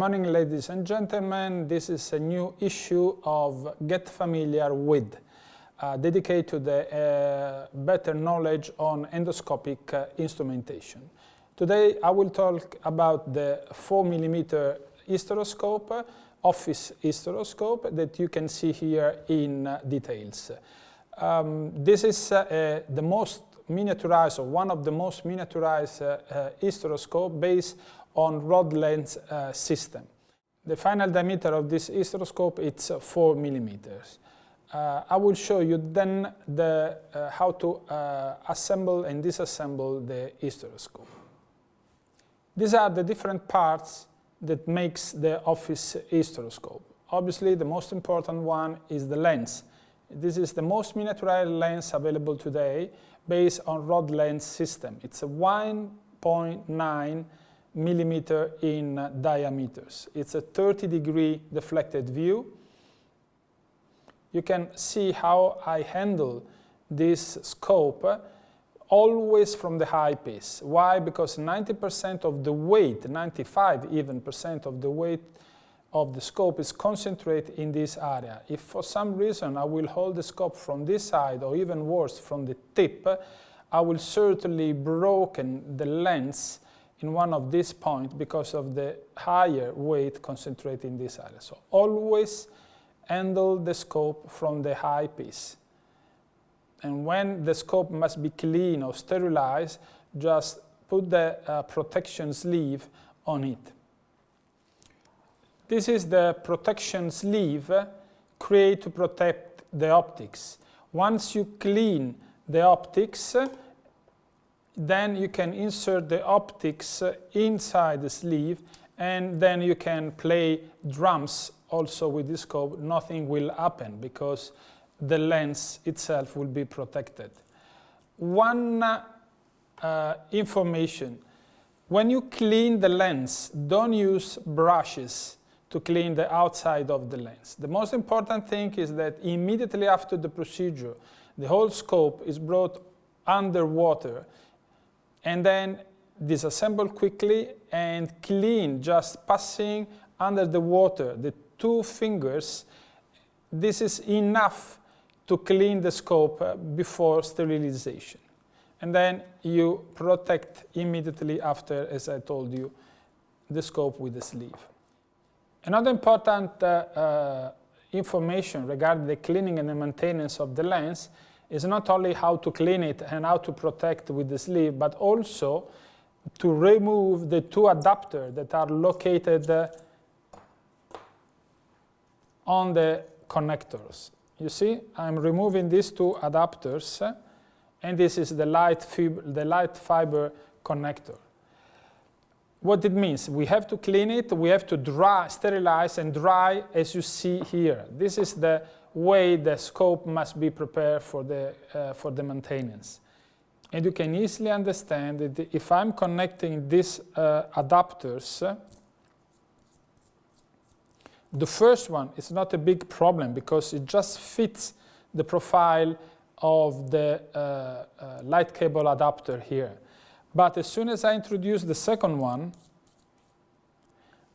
morning, ladies and gentlemen. This is a new issue of Get Familiar With, dedicated to the better knowledge on endoscopic instrumentation. Today I will talk about the 4mm hysteroscope, office hysteroscope, that you can see here in details. This is the most miniaturized, or one of the most miniaturized hysteroscope based on rod lens system. The final diameter of this hysteroscope is 4mm. I will show you then how to assemble and disassemble the hysteroscope. These are the different parts that makes the office hysteroscope. Obviously, the most important one is the lens. This is the most miniaturized lens available today based on rod lens system. It's a 1.9 millimeter in diameters. It's a 30-degree deflected view. You can see how I handle this scope always from the eyepiece. Why? Because 90% of the weight, 95 even percent of the weight of the scope is concentrated in this area. If for some reason I will hold the scope from this side, or even worse from the tip, I will certainly broken the lens in one of these points because of the higher weight concentrated in this area. So always handle the scope from the eyepiece. And when the scope must be clean or sterilized, just put the protection sleeve on it. This is the protection sleeve created to protect the optics. Once you clean the optics, then you can insert the optics inside the sleeve, and then you can play drums also with this scope. Nothing will happen because the lens itself will be protected. One information: when you clean the lens, don't use brushes to clean the outside of the lens. The most important thing is that immediately after the procedure, the whole scope is brought under water and then disassembled quickly and clean, just passing under the water the 2 fingers. This is enough to clean the scope before sterilization. And then you protect immediately after, as I told you, the scope with the sleeve. Another important information regarding the cleaning and the maintenance of the lens is not only how to clean it and how to protect with the sleeve, but also to remove the 2 adapters that are located on the connectors. You see, I'm removing these 2 adapters, and this is the light fiber connector. What it means, we have to clean it, we have to dry, sterilize and dry, as you see here. This is the way the scope must be prepared for the maintenance. And you can easily understand that if I'm connecting these adapters, the first one is not a big problem because it just fits the profile of the light cable adapter here. But as soon as I introduce the second one,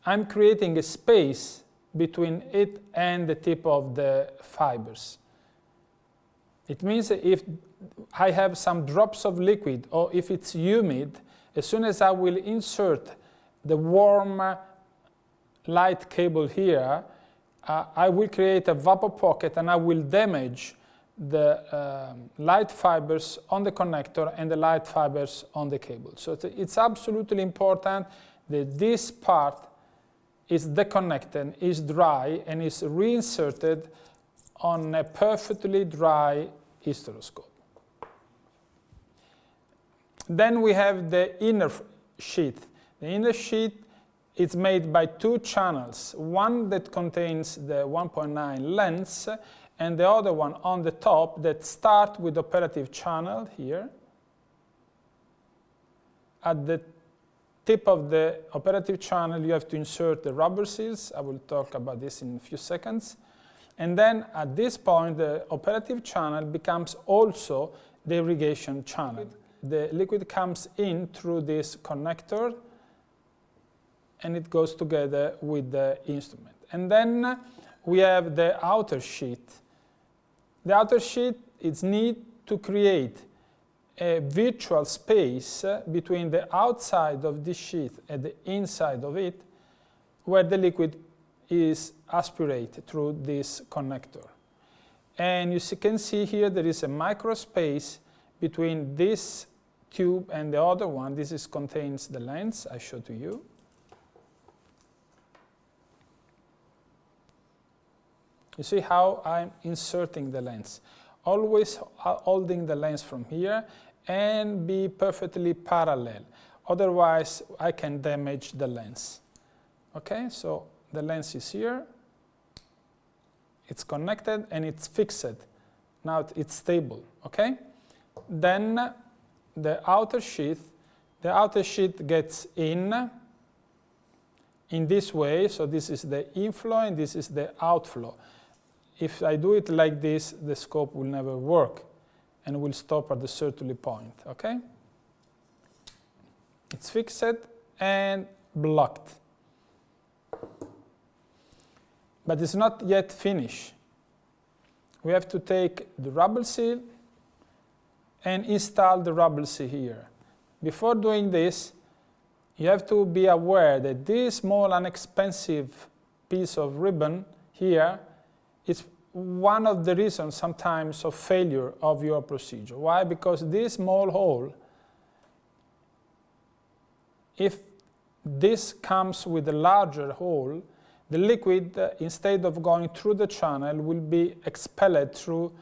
I'm creating a space between it and the tip of the fibers. It means that if I have some drops of liquid or if it's humid, as soon as I will insert the warm light cable here, I will create a vapor pocket and I will damage the light fibers on the connector and the light fibers on the cable. So it's absolutely important that this part is disconnected, is dry, and is reinserted on a perfectly dry hysteroscope. Then we have the inner sheath. The inner sheath is made by 2 channels, one that contains the 1.9 lens and the other one on the top that start with operative channel here. At the tip of the operative channel you have to insert the rubber seals. I will talk about this in a few seconds. And then at this point the operative channel becomes also the irrigation channel. The liquid comes in through this connector and it goes together with the instrument. And then we have the outer sheet. The outer sheet is needed to create a virtual space between the outside of this sheet and the inside of it, where the liquid is aspirated through this connector. And you can see here there is a micro space between this tube and the other one. This contains the lens I showed to you. You see how I'm inserting the lens. Always holding the lens from here and be perfectly parallel. Otherwise, I can damage the lens. Okay, so the lens is here. It's connected and it's fixed. Now it's stable, okay? Then the outer sheet gets in this way. So this is the inflow and this is the outflow. If I do it like this, the scope will never work and will stop at the Sertoli point, okay? It's fixed and blocked. But it's not yet finished. We have to take the rubber seal and install the rubber seal here. Before doing this, you have to be aware that this small inexpensive piece of ribbon here is one of the reasons sometimes of failure of your procedure. Why? Because this small hole, if this comes with a larger hole, the liquid, instead of going through the channel, will be expelled through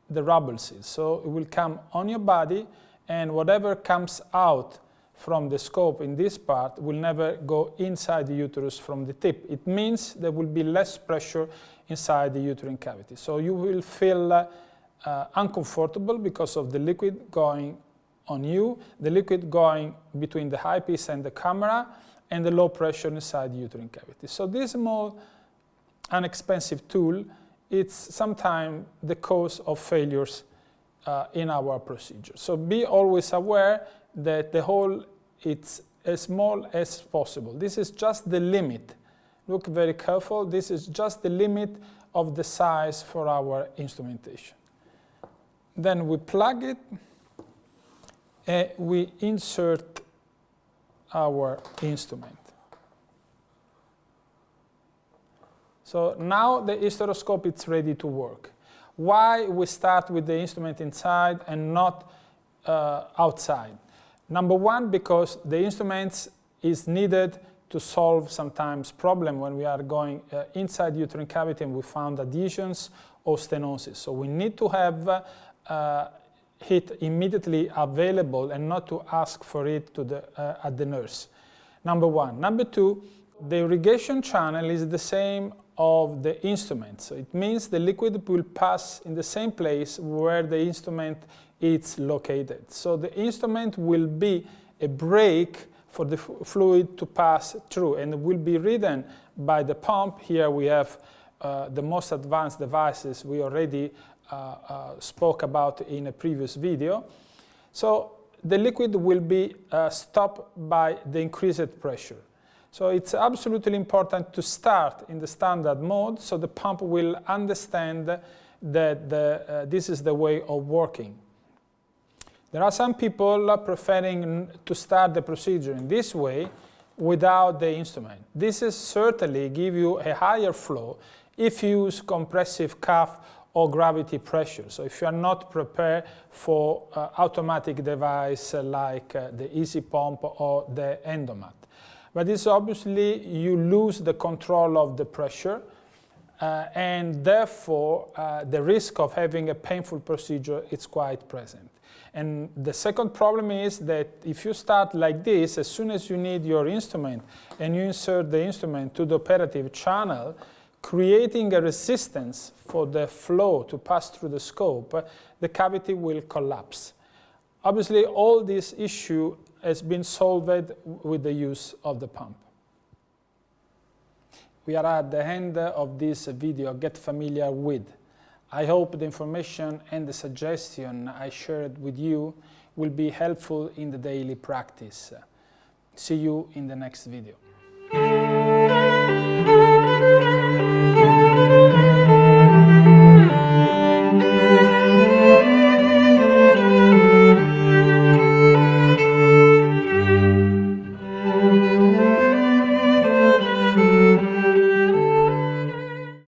the rubber seal. So it will come on your body, and whatever comes out from the scope in this part will never go inside the uterus from the tip. It means there will be less pressure inside the uterine cavity. So you will feel uncomfortable because of the liquid going on you, the liquid going between the eyepiece and the camera, and the low pressure inside the uterine cavity. So this small, inexpensive tool, it's sometimes the cause of failures in our procedure. So be always aware that the hole is as small as possible. This is just the limit. Look very careful. This is just the limit of the size for our instrumentation. Then we plug it and we insert our instrument. So now the hysteroscope is ready to work. Why we start with the instrument inside and not outside? Number one, because the instrument is needed to solve sometimes problem when we are going inside the uterine cavity and we found adhesions or stenosis. So we need to have it immediately available and not to ask for it to at the nurse. Number one. Number two, the irrigation channel is the same of the instrument. So it means the liquid will pass in the same place where the instrument is located. So the instrument will be a break for the fluid to pass through and will be ridden by the pump. Here we have the most advanced devices we already spoke about in a previous video. So the liquid will be stopped by the increased pressure. So it's absolutely important to start in the standard mode so the pump will understand that this is the way of working. There are some people preferring to start the procedure in this way without the instrument. This is certainly give you a higher flow if you use compressive cuff or gravity pressure. So if you are not prepared for automatic device like the Easy Pump or the Endomat. But this obviously you lose the control of the pressure and therefore the risk of having a painful procedure is quite present. And the second problem is that if you start like this, as soon as you need your instrument and you insert the instrument to the operative channel, creating a resistance for the flow to pass through the scope, the cavity will collapse. Obviously, all this issue has been solved with the use of the pump. We are at the end of this video, Get Familiar With. I hope the information and the suggestion I shared with you will be helpful in the daily practice. See you in the next video.